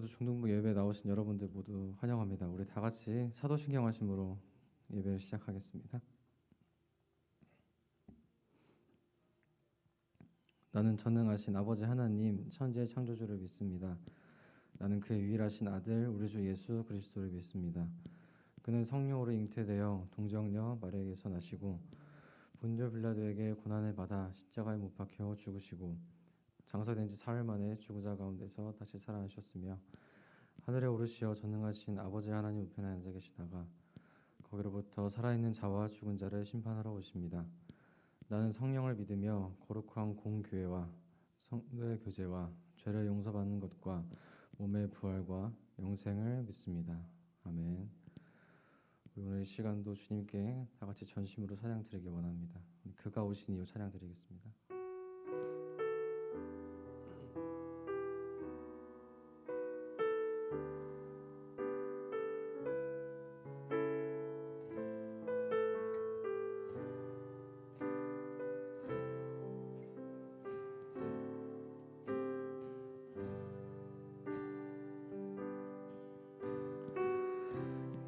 오늘도 중등부 예배 나오신 여러분들 모두 환영합니다. 우리 다 같이 사도신경하심으로 예배를 시작하겠습니다. 나는 전능하신 아버지 하나님 천지의 창조주를 믿습니다. 나는 그의 유일하신 아들 우리 주 예수 그리스도를 믿습니다. 그는 성령으로 잉태되어 동정녀 마리아에게서 나시고 본디오 빌라도에게 고난을 받아 십자가에 못 박혀 죽으시고 장사된 지 사흘 만에 죽은 자 가운데서 다시 살아나셨으며 하늘에 오르시어 전능하신 아버지 하나님 우편에 앉아 계시다가 거기로부터 살아있는 자와 죽은 자를 심판하러 오십니다. 나는 성령을 믿으며 거룩한 공교회와 성도의 교제와 죄를 용서받는 것과 몸의 부활과 영생을 믿습니다. 아멘. 우리 오늘 이 시간도 주님께 다 같이 전심으로 찬양 드리기 원합니다. 그가 오신 이후 찬양 드리겠습니다.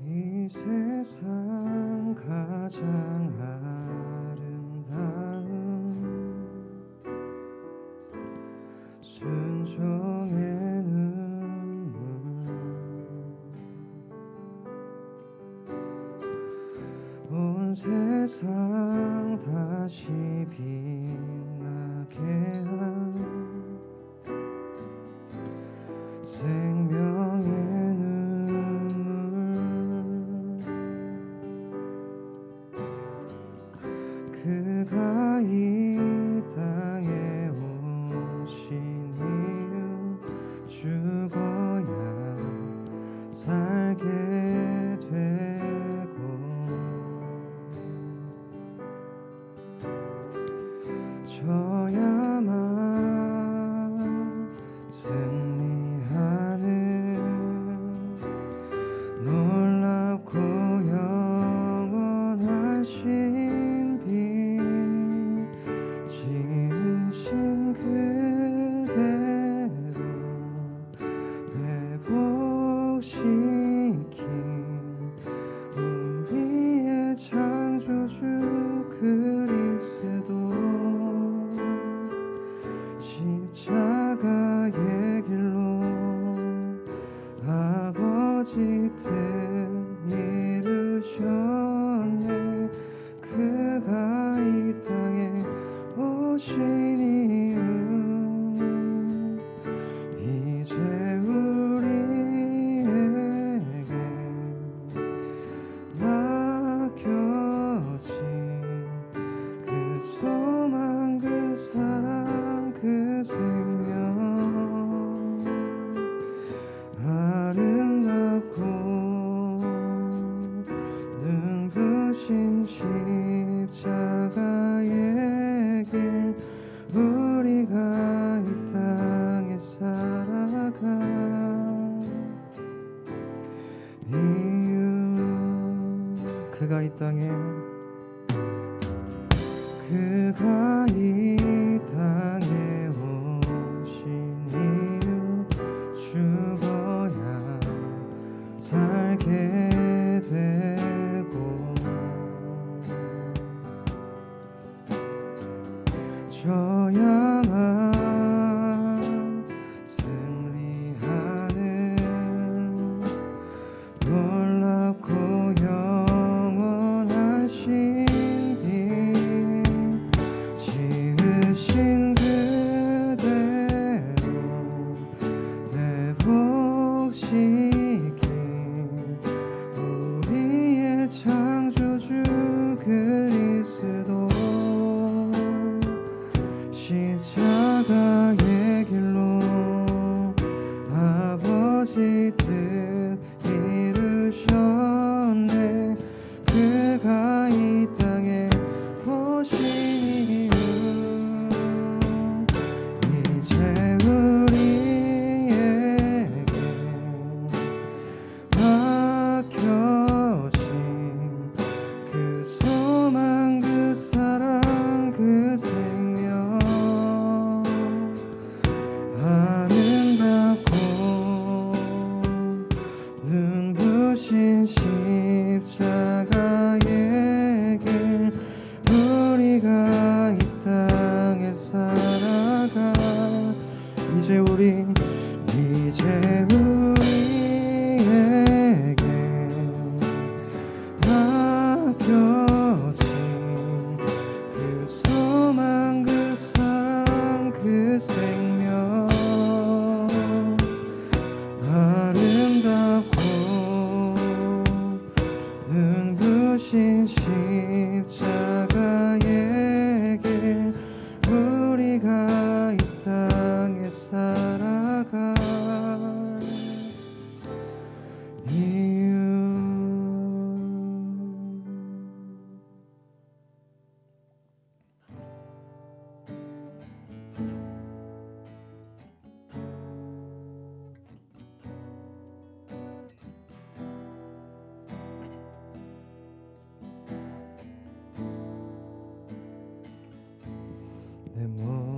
이 세상 가장 아름다운 순종의 눈물 온 세상 다시 빛나게 한 생명의 그가 이 땅에 오신 이유 죽어야 살게 되고 져야만 승리하는 놀랍고 영원하신 지으신 그대로 회복시킨 우리의 창조주 그리스도 십자가의 길로 아버지 뜻 이루셨네. 그가 이 땅에 오신 이유 이제 우리에게 맡겨진 그 소망 그 사랑 그 생명 아름답고 눈부신 십자가의 길 우리가 이 땅에 살아갈 이유 그가 이 땅에 오신 이유 죽어야 살게 되고 져야만 승리하는 놀랍고 영원하신 빛 지으신 그대로 회복시킨 우리의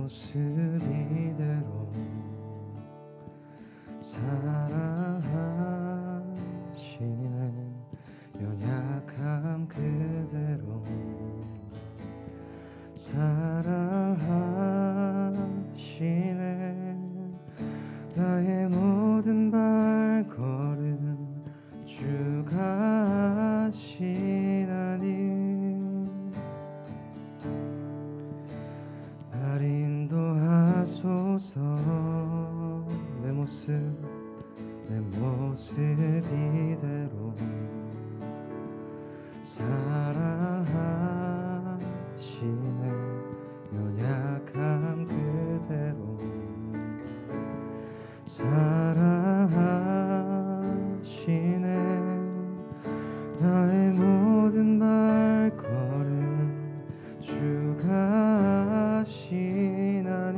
모습 이대로 사랑하시네. 연약함 그대로 사랑하시네. 나의 모든 발걸음 주가 하시나니 날 인도하소서. 내 모습 이대로 사랑하시네. 연약함 그대로 사랑하시네. 나의 모든 발걸음 주가 하시나니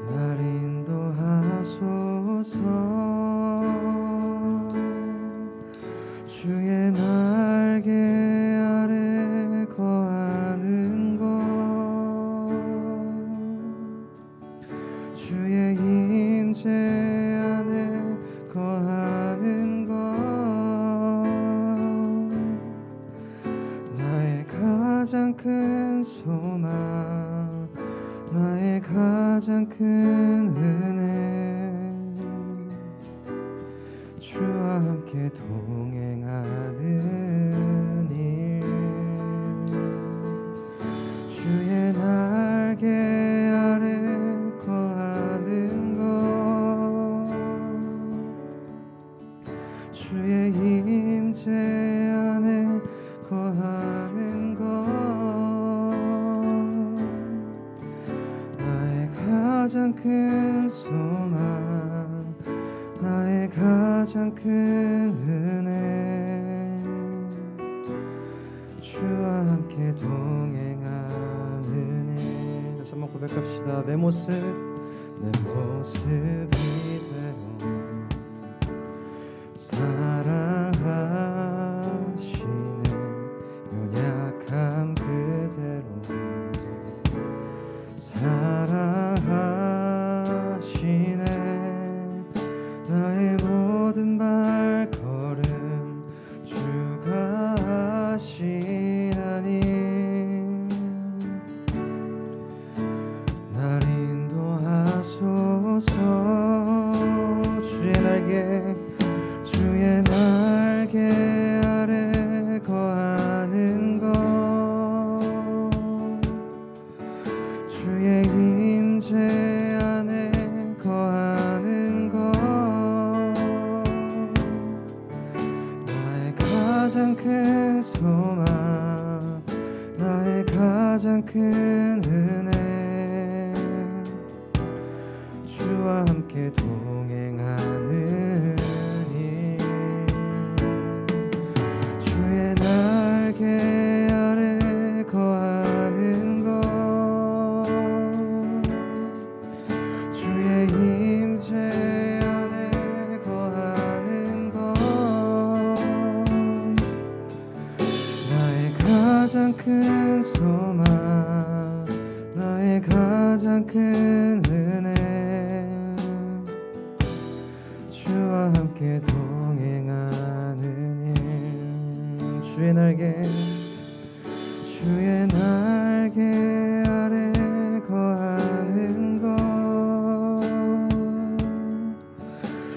날 인도하소서. 주의 날개 아래 거하는 것, 주의 임재 안에 거하는 것, 나의 가장 큰 소망, 나의 가장 큰 은혜. 주와 함께 동행하는 일, 주의 날개 아래 거하는 것, 주의 임재 안에 거하는 것, 나의 가장 큰 소망, 나의 가장 큰 은혜. 주와 함께 동행하는 일. 다시 한번 고백합시다. 내 모습 이대로 사랑하시네. 연약함 그대로 사랑하시네. 나의 모든 발걸음 주가 하시나니 날 인도하소서. 주의 날개 아래 거하는 것, 주의 임재 안에 거하는 것, 나의 가장 큰 소망, 나의 가장 큰 은혜. 주와 함께 동행하는 일, 주의 날개 아래 거하는 것, 주의 임재 안에 거하는 것, 나의 가장 큰 소망, 나의 가장 큰 은혜. 주와 함께 동행하는 일, 주의 날개 아래 거하는 것,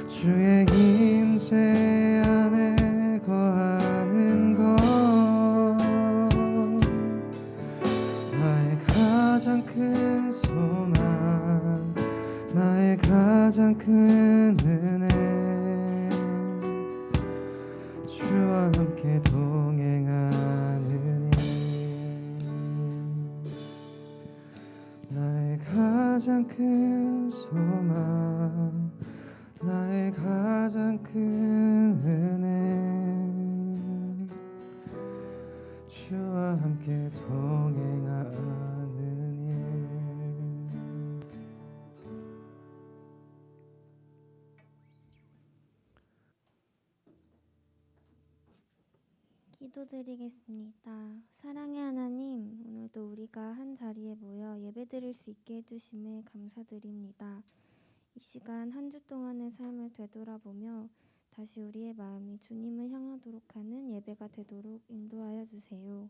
주의 임재 안에 거하는 것, 나의 가장 큰 소망, 나의 가장 큰 은혜. 주와 함께 동행하는 일, 나의 가장 큰 소망, 나의 가장 큰 은혜. 주와 함께 동행하는 일. 기도드리겠습니다. 사랑의 하나님, 오늘도 우리가 한 자리에 모여 예배드릴 수 있게 해주심에 감사드립니다. 이 시간 한 주 동안의 삶을 되돌아보며 다시 우리의 마음이 주님을 향하도록 하는 예배가 되도록 인도하여 주세요.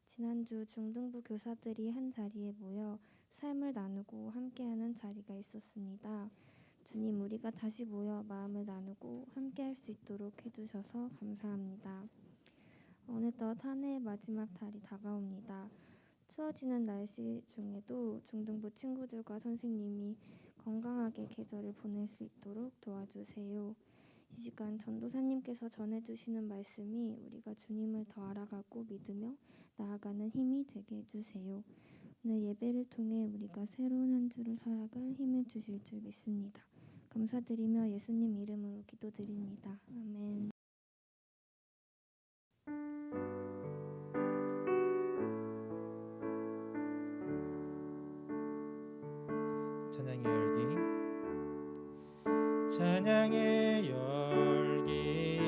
지난주 중등부 교사들이 한 자리에 모여 삶을 나누고 함께하는 자리가 있었습니다. 주님, 우리가 다시 모여 마음을 나누고 함께할 수 있도록 해주셔서 감사합니다. 어느덧 한 해의 마지막 달이 다가옵니다. 추워지는 날씨 중에도 중등부 친구들과 선생님이 건강하게 계절을 보낼 수 있도록 도와주세요. 이 시간 전도사님께서 전해주시는 말씀이 우리가 주님을 더 알아가고 믿으며 나아가는 힘이 되게 해주세요. 오늘 예배를 통해 우리가 새로운 한 주를 살아갈 힘을 주실 줄 믿습니다. 감사드리며 예수님 이름으로 기도드립니다. 아멘. 찬양의 열기, 찬양의 열기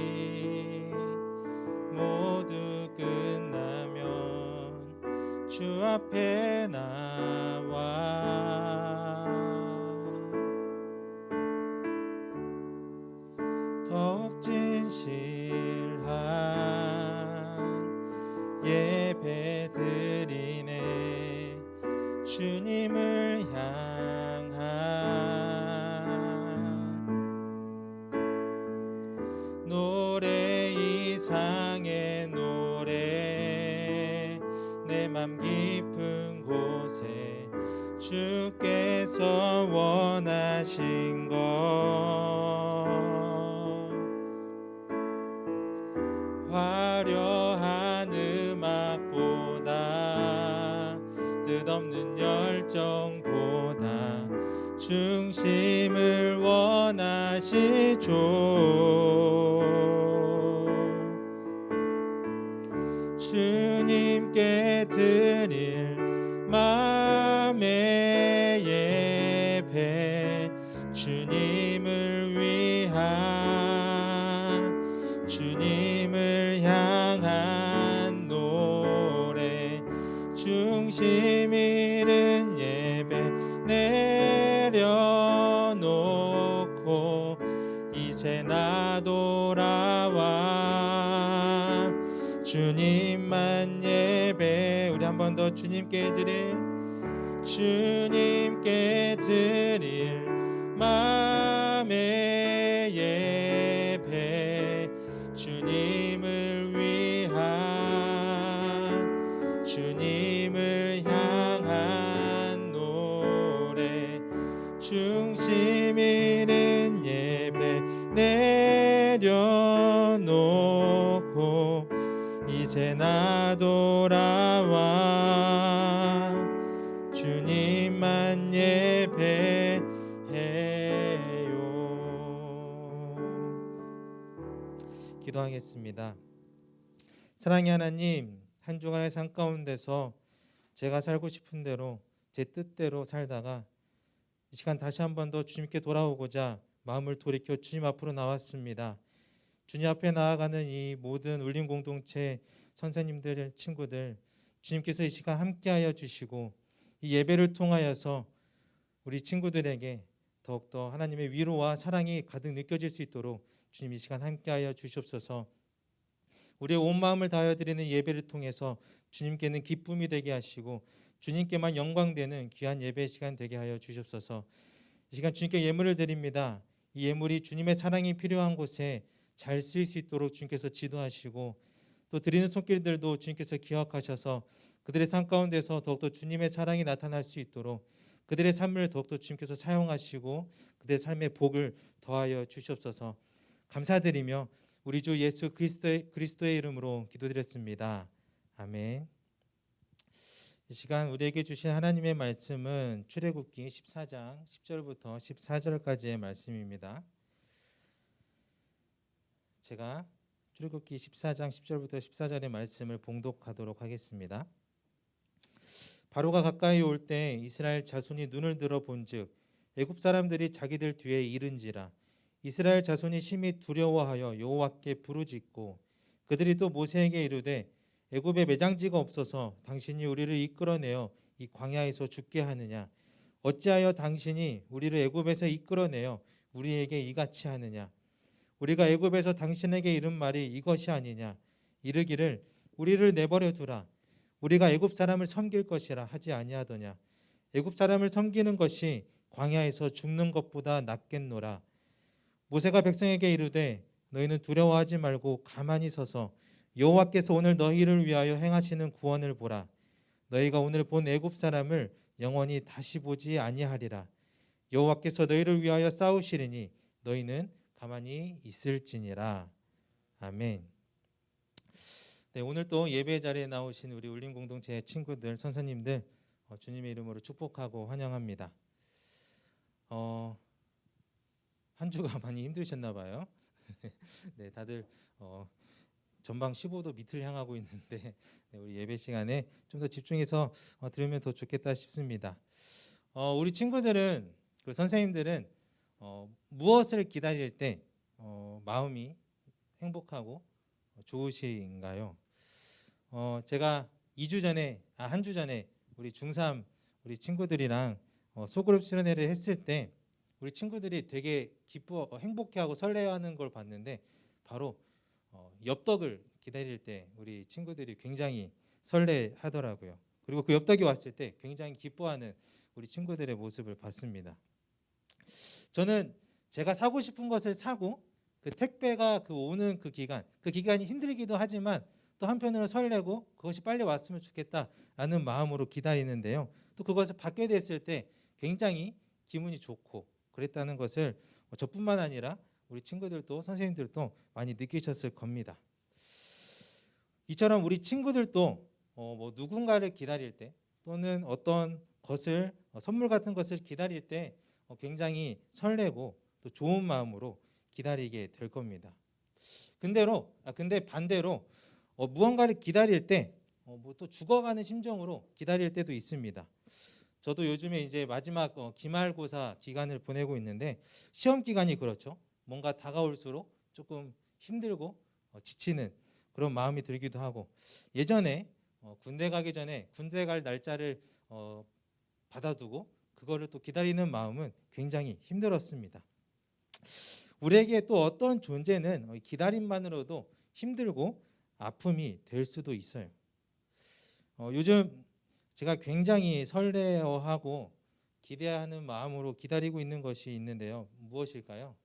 모두 끝나면 주 앞에 나와 더욱 진실한 예배 드리네. 주님을 향한 노래 이상의 노래 내 맘 깊은 곳에 주께서 원하신 것 화려한 음악보다 뜻없는 열정보다 중심을 원하시죠. 주님께 드릴 마음의 예배 주님을 위한 주님을 향한 노래 중심 잃은 예배 내려놓고 이제 나 돌아와 주님만 예배. 우리 한 번 더 주님께 드릴 마음의 예배 주님을 위한 주님을 향한 노래 중심 잃은 예배 내려놓고 이제 나 돌아와 주님만 예배해요. 기도하겠습니다. 사랑의 하나님, 한 주간의 삶 가운데서 제가 살고 싶은 대로 제 뜻대로 살다가 이 시간 다시 한 번 더 주님께 돌아오고자 마음을 돌이켜 주님 앞으로 나왔습니다. 주님 앞에 나아가는 이 모든 울림 공동체 선생님들, 친구들, 주님께서 이 시간 함께하여 주시고 이 예배를 통하여서 우리 친구들에게 더욱더 하나님의 위로와 사랑이 가득 느껴질 수 있도록 주님 이 시간 함께하여 주시옵소서. 우리의 온 마음을 다하여 드리는 예배를 통해서 주님께는 기쁨이 되게 하시고 주님께만 영광되는 귀한 예배 시간 되게 하여 주시옵소서. 이 시간 주님께 예물을 드립니다. 이 예물이 주님의 사랑이 필요한 곳에 잘 쓰일 수 있도록 주님께서 지도하시고 또 드리는 손길들도 주님께서 기억하셔서 그들의 삶 가운데서 더욱더 주님의 사랑이 나타날 수 있도록 그들의 삶을 더욱더 주님께서 사용하시고 그들의 삶의 복을 더하여 주시옵소서. 감사드리며 우리 주 예수 그리스도의 이름으로 기도드렸습니다. 아멘. 이 시간 우리에게 주신 하나님의 말씀은 출애굽기 14장 10절부터 14절까지의 말씀입니다. 제가 출애굽기 14장 10절부터 14절의 말씀을 봉독하도록 하겠습니다. 바로가 가까이 올 때 이스라엘 자손이 눈을 들어 본즉 애굽 사람들이 자기들 뒤에 이른지라 이스라엘 자손이 심히 두려워하여 여호와께 부르짖고 그들이 또 모세에게 이르되 애굽에 매장지가 없어서 당신이 우리를 이끌어내어 이 광야에서 죽게 하느냐? 어찌하여 당신이 우리를 애굽에서 이끌어내어 우리에게 이같이 하느냐? 우리가 애굽에서 당신에게 이른 말이 이것이 아니냐? 이르기를 우리를 내버려 두라. 우리가 애굽 사람을 섬길 것이라 하지 아니하더냐? 애굽 사람을 섬기는 것이 광야에서 죽는 것보다 낫겠노라. 모세가 백성에게 이르되 너희는 두려워하지 말고 가만히 서서 여호와께서 오늘 너희를 위하여 행하시는 구원을 보라. 너희가 오늘 본 애굽 사람을 영원히 다시 보지 아니하리라. 여호와께서 너희를 위하여 싸우시리니 너희는 가만히 있을지니라. 아멘. 네, 오늘 또 예배 자리에 나오신 우리 울림 공동체 친구들, 선생님들 주님의 이름으로 축복하고 환영합니다. 한 주가 많이 힘드셨나 봐요. 네, 다들 전방 15도 밑을 향하고 있는데 네, 우리 예배 시간에 좀 더 집중해서 들으면 더 좋겠다 싶습니다. 우리 친구들은 그 선생님들은 무엇을 기다릴 때 마음이 행복하고 좋으신가요? 제가 한 주 전에 우리 중3 우리 친구들이랑 소그룹 수련회를 했을 때 우리 친구들이 되게 행복해하고 설레하는 걸 봤는데 바로 엽떡을 기다릴 때 우리 친구들이 굉장히 설레하더라고요. 그리고 그 엽떡이 왔을 때 굉장히 기뻐하는 우리 친구들의 모습을 봤습니다. 저는 제가 사고 싶은 것을 사고 그 택배가 오는 그 기간이 힘들기도 하지만 또 한편으로 설레고 그것이 빨리 왔으면 좋겠다라는 마음으로 기다리는데요. 또 그것을 받게 됐을 때 굉장히 기분이 좋고 그랬다는 것을 저뿐만 아니라 우리 친구들도 선생님들도 많이 느끼셨을 겁니다. 이처럼 우리 친구들도 누군가를 기다릴 때 또는 어떤 것을 선물 같은 것을 기다릴 때 굉장히 설레고 또 좋은 마음으로 기다리게 될 겁니다. 근데 반대로 무언가를 기다릴 때 또 죽어가는 심정으로 기다릴 때도 있습니다. 저도 요즘에 이제 마지막 기말고사 기간을 보내고 있는데 시험 기간이 그렇죠. 뭔가 다가올수록 조금 힘들고 지치는 그런 마음이 들기도 하고 예전에 군대 가기 전에 군대 갈 날짜를 받아두고 그거를 또 기다리는 마음은 굉장히 힘들었습니다. 우리에게 또 어떤 존재는 기다림만으로도 힘들고 아픔이 될 수도 있어요. 요즘 제가 굉장히 설레어하고 기대하는 마음으로 기다리고 있는 것이 있는데요. 무엇일까요?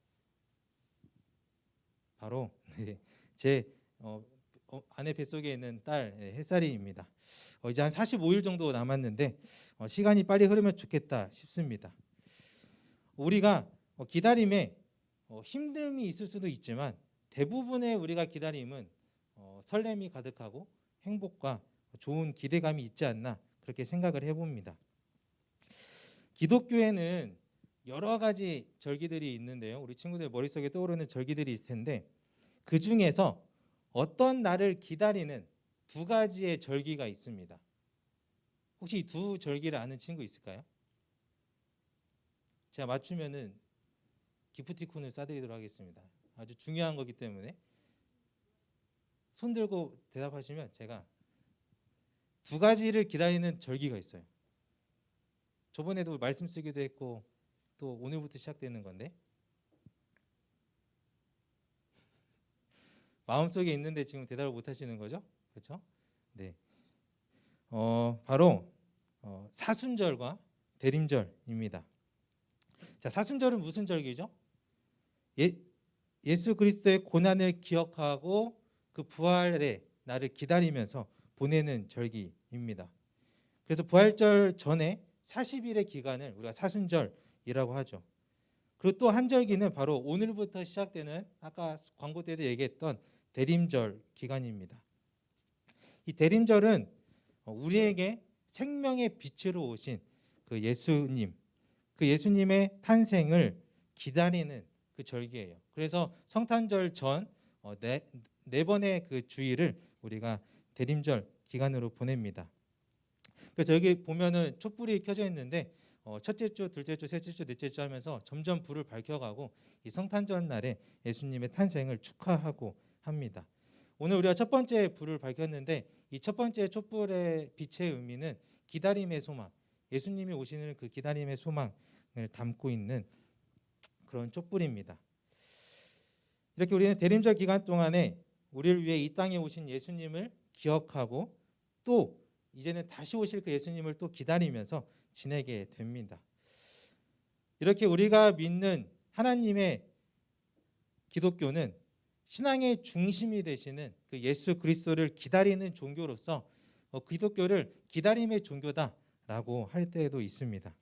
바로 제 아내 뱃속에 있는 딸 햇살이입니다. 이제 한 45일 정도 남았는데 시간이 빨리 흐르면 좋겠다 싶습니다. 우리가 기다림에 힘듦이 있을 수도 있지만 대부분의 우리가 기다림은 설렘이 가득하고 행복과 좋은 기대감이 있지 않나 그렇게 생각을 해봅니다. 기독교에는 여러 가지 절기들이 있는데요. 우리 친구들 머릿속에 떠오르는 절기들이 있을 텐데 그 중에서 어떤 날을 기다리는 두 가지의 절기가 있습니다. 혹시 이 두 절기를 아는 친구 있을까요? 제가 맞추면은 기프티콘을 싸드리도록 하겠습니다. 아주 중요한 거기 때문에 손 들고 대답하시면 제가 두 가지를 기다리는 절기가 있어요. 저번에도 말씀 쓰기도 했고 또 오늘부터 시작되는 건데 마음속에 있는데 지금 대답을 못 하시는 거죠? 그렇죠? 네. 바로 사순절과 대림절입니다. 자, 사순절은 무슨 절기죠? 예수 그리스도의 고난을 기억하고 그 부활의 날을 기다리면서 보내는 절기입니다. 그래서 부활절 전에 40일의 기간을 우리가 사순절이라고 하죠. 그리고 또 한 절기는 바로 오늘부터 시작되는 아까 광고 때도 얘기했던 대림절 기간입니다. 이 대림절은 우리에게 생명의 빛으로 오신 그 예수님의 탄생을 기다리는 그 절기예요. 그래서 성탄절 전 네 번의 그 주일을 우리가 대림절 기간으로 보냅니다. 그래서 여기 보면은 촛불이 켜져 있는데 첫째 주, 둘째 주, 셋째 주, 넷째 주 하면서 점점 불을 밝혀가고 이 성탄절 날에 예수님의 탄생을 축하하고 합니다. 오늘 우리가 첫 번째 불을 밝혔는데 이 첫 번째 촛불의 빛의 의미는 기다림의 소망, 예수님이 오시는 그 기다림의 소망을 담고 있는 그런 촛불입니다. 이렇게 우리는 대림절 기간 동안에 우리를 위해 이 땅에 오신 예수님을 기억하고 또 이제는 다시 오실 그 예수님을 또 기다리면서 지내게 됩니다. 이렇게 우리가 믿는 하나님의 기독교는 신앙의 중심이 되시는 그 예수 그리스도를 기다리는 종교로서 기독교를 기다림의 종교다라고 할 때도 있습니다.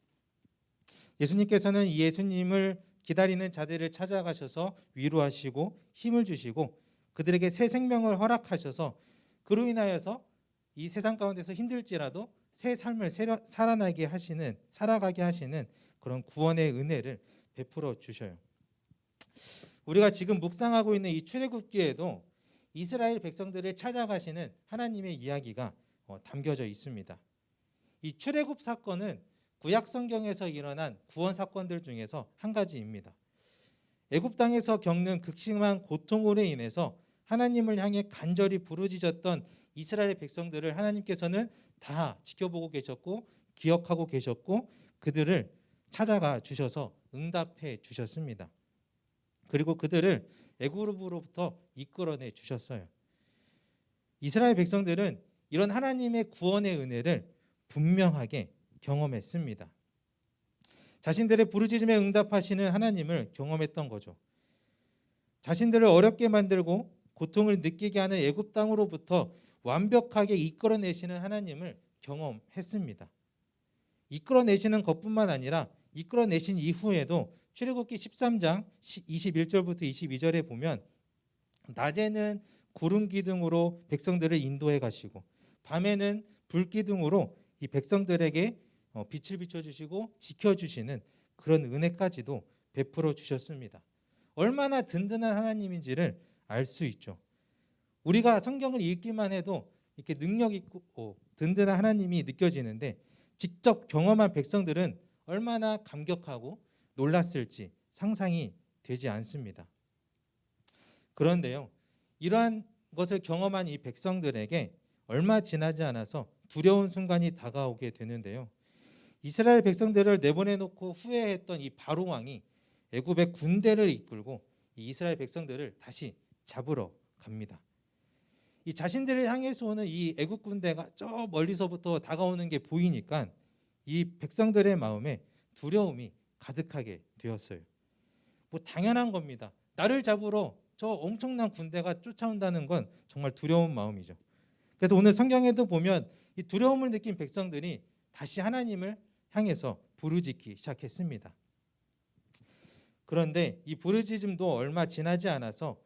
예수님께서는 이 예수님을 기다리는 자들을 찾아가셔서 위로하시고 힘을 주시고 그들에게 새 생명을 허락하셔서 그로 인하여서 이 세상 가운데서 힘들지라도 새 삶을 살아가게 하시는 그런 구원의 은혜를 베풀어 주셔요. 우리가 지금 묵상하고 있는 이 출애굽기에도 이스라엘 백성들을 찾아가시는 하나님의 이야기가 담겨져 있습니다. 이 출애굽 사건은 구약 성경에서 일어난 구원 사건들 중에서 한 가지입니다. 애굽 땅에서 겪는 극심한 고통으로 인해서 하나님을 향해 간절히 부르짖었던 이스라엘 백성들을 하나님께서는 다 지켜보고 계셨고 기억하고 계셨고 그들을 찾아가 주셔서 응답해 주셨습니다. 그리고 그들을 애굽으로부터 이끌어내 주셨어요. 이스라엘 백성들은 이런 하나님의 구원의 은혜를 분명하게 경험했습니다. 자신들의 부르짖음에 응답하시는 하나님을 경험했던 거죠. 자신들을 어렵게 만들고 고통을 느끼게 하는 애굽 땅으로부터 완벽하게 이끌어내시는 하나님을 경험했습니다. 이끌어내시는 것뿐만 아니라 이끌어내신 이후에도 출애굽기 13장 21절부터 22절에 보면 낮에는 구름 기둥으로 백성들을 인도해 가시고 밤에는 불 기둥으로 이 백성들에게 빛을 비춰주시고 지켜주시는 그런 은혜까지도 베풀어 주셨습니다. 얼마나 든든한 하나님인지를 알 수 있죠. 우리가 성경을 읽기만 해도 이렇게 능력 있고 든든한 하나님이 느껴지는데 직접 경험한 백성들은 얼마나 감격하고 놀랐을지 상상이 되지 않습니다. 그런데요, 이러한 것을 경험한 이 백성들에게 얼마 지나지 않아서 두려운 순간이 다가오게 되는데요. 이스라엘 백성들을 내보내놓고 후회했던 이 바로 왕이 애굽의 군대를 이끌고 이 이스라엘 백성들을 다시 잡으러 갑니다. 이 자신들을 향해서 오는 이 애굽 군대가 저 멀리서부터 다가오는 게 보이니까 이 백성들의 마음에 두려움이 가득하게 되었어요. 뭐 당연한 겁니다. 나를 잡으러 저 엄청난 군대가 쫓아온다는 건 정말 두려운 마음이죠. 그래서 오늘 성경에도 보면 이 두려움을 느낀 백성들이 다시 하나님을 향해서 부르짖기 시작했습니다. 그런데 이 부르짖음도 얼마 지나지 않아서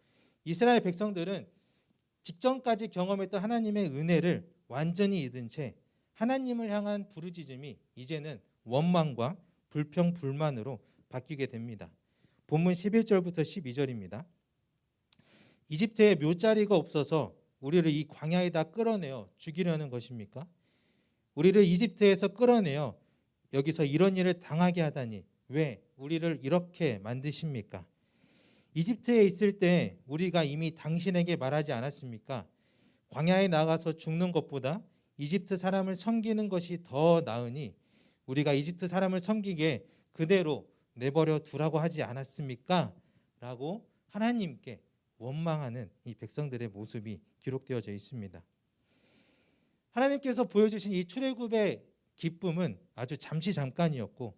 이스라엘 백성들은 직전까지 경험했던 하나님의 은혜를 완전히 잊은 채 하나님을 향한 부르짖음이 이제는 원망과 불평, 불만으로 바뀌게 됩니다. 본문 11절부터 12절입니다. 이집트에 묘자리가 없어서 우리를 이 광야에다 끌어내어 죽이려는 것입니까? 우리를 이집트에서 끌어내어 여기서 이런 일을 당하게 하다니 왜 우리를 이렇게 만드십니까? 이집트에 있을 때 우리가 이미 당신에게 말하지 않았습니까? 광야에 나가서 죽는 것보다 이집트 사람을 섬기는 것이 더 나으니 우리가 이집트 사람을 섬기게 그대로 내버려 두라고 하지 않았습니까? 라고 하나님께 원망하는 이 백성들의 모습이 기록되어져 있습니다. 하나님께서 보여주신 이 출애굽의 기쁨은 아주 잠깐이었고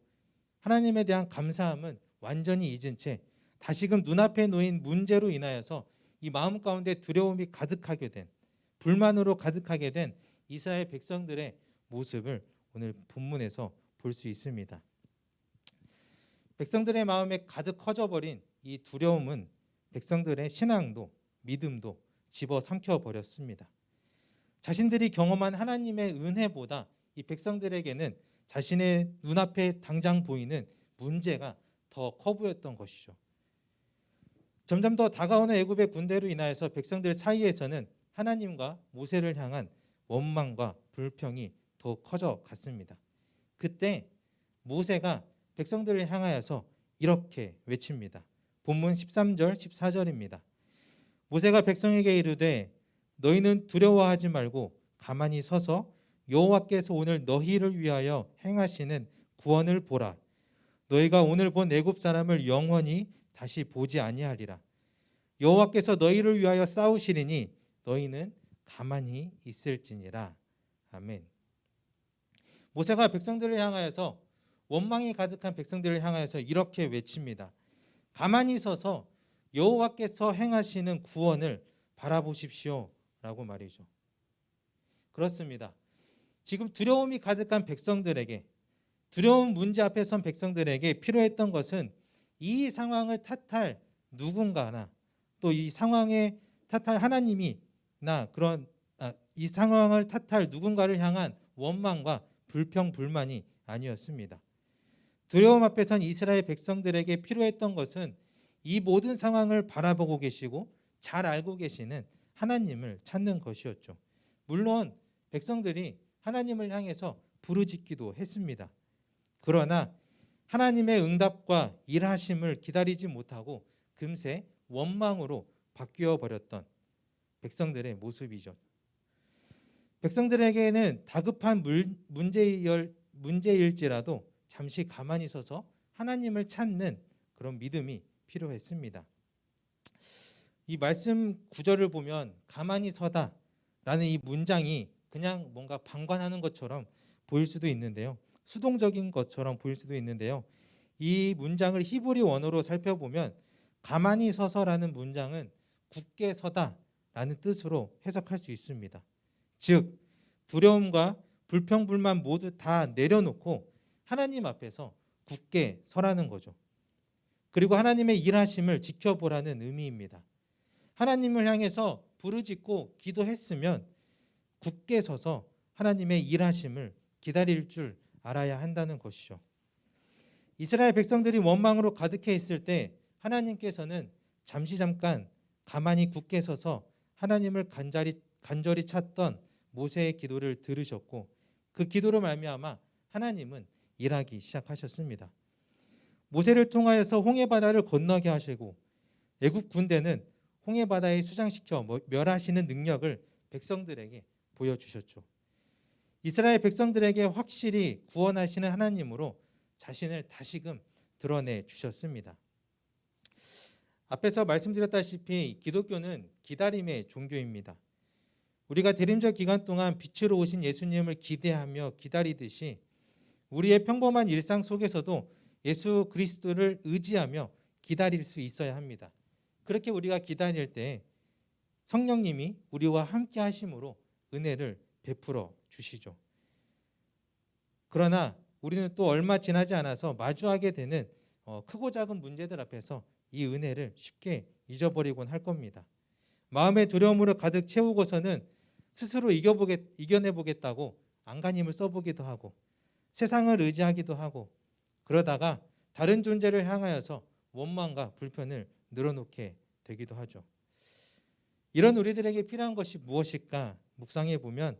하나님에 대한 감사함은 완전히 잊은 채 다시금 눈앞에 놓인 문제로 인하여서 이 마음 가운데 두려움이 가득하게 된 불만으로 가득하게 된 이스라엘 백성들의 모습을 오늘 본문에서 볼 수 있습니다. 백성들의 마음에 가득 커져버린 이 두려움은 백성들의 신앙도 믿음도 집어삼켜 버렸습니다. 자신들이 경험한 하나님의 은혜보다 이 백성들에게는 자신의 눈앞에 당장 보이는 문제가 더 커 보였던 것이죠. 점점 더 다가오는 애굽의 군대로 인하여서 백성들 사이에서는 하나님과 모세를 향한 원망과 불평이 더 커져 갔습니다. 그때 모세가 백성들을 향하여서 이렇게 외칩니다. 본문 13절 14절입니다. 모세가 백성에게 이르되 너희는 두려워하지 말고 가만히 서서 여호와께서 오늘 너희를 위하여 행하시는 구원을 보라. 너희가 오늘 본 애굽 사람을 영원히 다시 보지 아니하리라. 여호와께서 너희를 위하여 싸우시리니 너희는 가만히 있을지니라. 아멘. 모세가 백성들을 향하여서, 원망이 가득한 백성들을 향하여서 이렇게 외칩니다. 가만히 서서 여호와께서 행하시는 구원을 바라보십시오 라고 말이죠. 그렇습니다. 지금 두려움이 가득한 백성들에게, 두려운 문제 앞에 선 백성들에게 필요했던 것은 이 상황을 탓할 누군가나, 또 이 상황에 탓할 하나님이나 이 상황을 탓할 누군가를 향한 원망과 불평, 불만이 아니었습니다. 두려움 앞에 선 이스라엘 백성들에게 필요했던 것은 이 모든 상황을 바라보고 계시고 잘 알고 계시는 하나님을 찾는 것이었죠. 물론 백성들이 하나님을 향해서 부르짖기도 했습니다. 그러나 하나님의 응답과 일하심을 기다리지 못하고 금세 원망으로 바뀌어 버렸던 백성들의 모습이죠. 백성들에게는 다급한 문제일지라도 잠시 가만히 서서 하나님을 찾는 그런 믿음이 필요했습니다. 이 말씀 구절을 보면 가만히 서다라는 이 문장이 그냥 뭔가 방관하는 것처럼 보일 수도 있는데요. 수동적인 것처럼 보일 수도 있는데요. 이 문장을 히브리 원어로 살펴보면 가만히 서서라는 문장은 굳게 서다라는 뜻으로 해석할 수 있습니다. 즉 두려움과 불평불만 모두 다 내려놓고 하나님 앞에서 굳게 서라는 거죠. 그리고 하나님의 일하심을 지켜보라는 의미입니다. 하나님을 향해서 부르짖고 기도했으면 굳게 서서 하나님의 일하심을 기다릴 줄 알아야 한다는 것이죠. 이스라엘 백성들이 원망으로 가득해 있을 때 하나님께서는 잠깐 가만히 굳게 서서 하나님을 간절히 찾던 모세의 기도를 들으셨고, 그 기도로 말미암아 하나님은 일하기 시작하셨습니다. 모세를 통하여서 홍해바다를 건너게 하시고 애굽 군대는 홍해바다에 수장시켜 멸하시는 능력을 백성들에게 보여주셨죠. 이스라엘 백성들에게 확실히 구원하시는 하나님으로 자신을 다시금 드러내 주셨습니다. 앞에서 말씀드렸다시피 기독교는 기다림의 종교입니다. 우리가 대림절 기간 동안 빛으로 오신 예수님을 기대하며 기다리듯이 우리의 평범한 일상 속에서도 예수 그리스도를 의지하며 기다릴 수 있어야 합니다. 그렇게 우리가 기다릴 때 성령님이 우리와 함께 하심으로 은혜를 베풀어 주시죠. 그러나 우리는 또 얼마 지나지 않아서 마주하게 되는 크고 작은 문제들 앞에서 이 은혜를 쉽게 잊어버리곤 할 겁니다. 마음의 두려움으로 가득 채우고서는 스스로 이겨내보겠다고 안간힘을 써보기도 하고 세상을 의지하기도 하고, 그러다가 다른 존재를 향하여서 원망과 불편을 늘어놓게 되기도 하죠. 이런 우리들에게 필요한 것이 무엇일까 묵상해 보면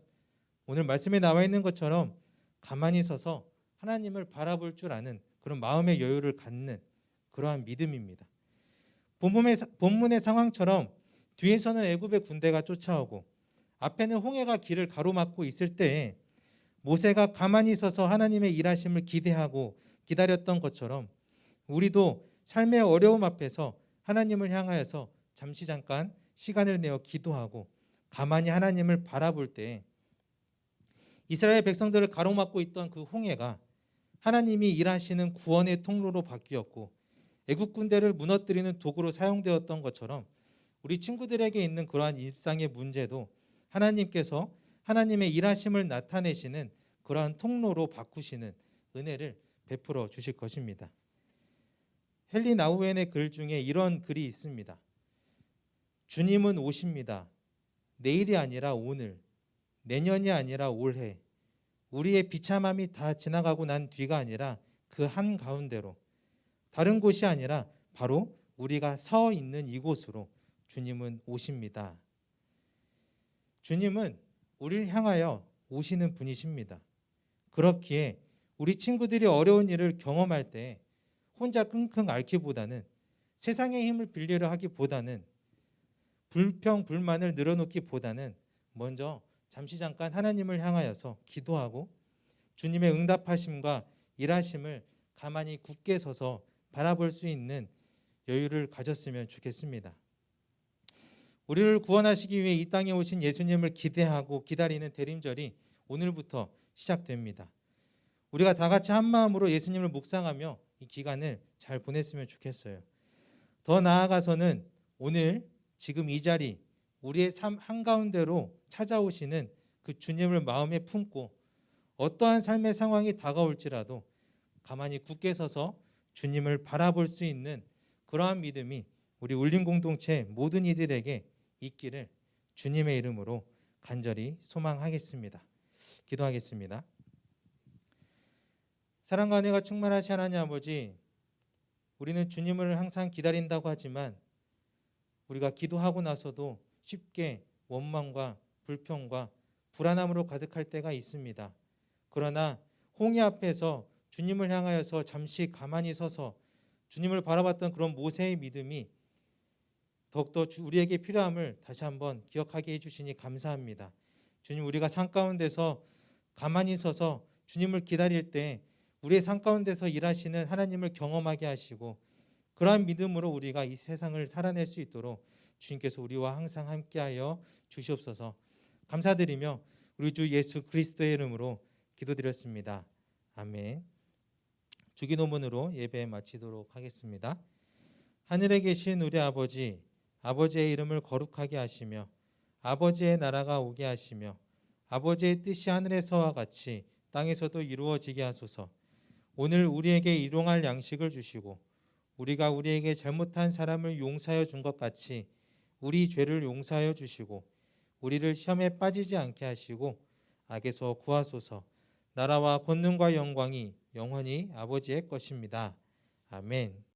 오늘 말씀에 나와 있는 것처럼 가만히 서서 하나님을 바라볼 줄 아는 그런 마음의 여유를 갖는 그러한 믿음입니다. 본문의 상황처럼 뒤에서는 애굽의 군대가 쫓아오고 앞에는 홍해가 길을 가로막고 있을 때에 모세가 가만히 서서 하나님의 일하심을 기대하고 기다렸던 것처럼 우리도 삶의 어려움 앞에서 하나님을 향하여서 잠깐 시간을 내어 기도하고 가만히 하나님을 바라볼 때 이스라엘 백성들을 가로막고 있던 그 홍해가 하나님이 일하시는 구원의 통로로 바뀌었고 애국 군대를 무너뜨리는 도구로 사용되었던 것처럼 우리 친구들에게 있는 그러한 일상의 문제도 하나님께서 하나님의 일하심을 나타내시는 그러한 통로로 바꾸시는 은혜를 베풀어 주실 것입니다. 헨리 나우엔의 글 중에 이런 글이 있습니다. 주님은 오십니다. 내일이 아니라 오늘, 내년이 아니라 올해, 우리의 비참함이 다 지나가고 난 뒤가 아니라 그 한가운데로, 다른 곳이 아니라 바로 우리가 서 있는 이곳으로 주님은 오십니다. 주님은 우리를 향하여 오시는 분이십니다. 그렇기에 우리 친구들이 어려운 일을 경험할 때 혼자 끙끙 앓기보다는, 세상의 힘을 빌리려 하기보다는 불평 불만을 늘어놓기보다는 먼저 잠시 잠깐 하나님을 향하여서 기도하고 주님의 응답하심과 일하심을 가만히 굳게 서서 바라볼 수 있는 여유를 가졌으면 좋겠습니다. 우리를 구원하시기 위해 이 땅에 오신 예수님을 기대하고 기다리는 대림절이 오늘부터 시작됩니다. 우리가 다 같이 한 마음으로 예수님을 묵상하며 이 기간을 잘 보냈으면 좋겠어요. 더 나아가서는 오늘 지금 이 자리 우리의 삶 한가운데로 찾아오시는 그 주님을 마음에 품고 어떠한 삶의 상황이 다가올지라도 가만히 굳게 서서 주님을 바라볼 수 있는 그러한 믿음이 우리 울림 공동체 모든 이들에게 있기를 주님의 이름으로 간절히 소망하겠습니다. 기도하겠습니다. 사랑과 은혜가 충만하신 하나님 아버지, 우리는 주님을 항상 기다린다고 하지만 우리가 기도하고 나서도 쉽게 원망과 불평과 불안함으로 가득할 때가 있습니다. 그러나 홍해 앞에서 주님을 향하여서 잠시 가만히 서서 주님을 바라봤던 그런 모세의 믿음이 더욱더 우리에게 필요함을 다시 한번 기억하게 해주시니 감사합니다. 주님, 우리가 산 가운데서 가만히 서서 주님을 기다릴 때 우리의 산 가운데서 일하시는 하나님을 경험하게 하시고 그러한 믿음으로 우리가 이 세상을 살아낼 수 있도록 주님께서 우리와 항상 함께하여 주시옵소서. 감사드리며 우리 주 예수 그리스도의 이름으로 기도드렸습니다. 아멘. 주기도문으로 예배 마치도록 하겠습니다. 하늘에 계신 우리 아버지, 아버지의 이름을 거룩하게 하시며 아버지의 나라가 오게 하시며 아버지의 뜻이 하늘에서와 같이 땅에서도 이루어지게 하소서. 오늘 우리에게 일용할 양식을 주시고 우리가 우리에게 잘못한 사람을 용서하여 준 것 같이 우리 죄를 용서하여 주시고 우리를 시험에 빠지지 않게 하시고 악에서 구하소서. 나라와 권능과 영광이 영원히 아버지의 것입니다. 아멘.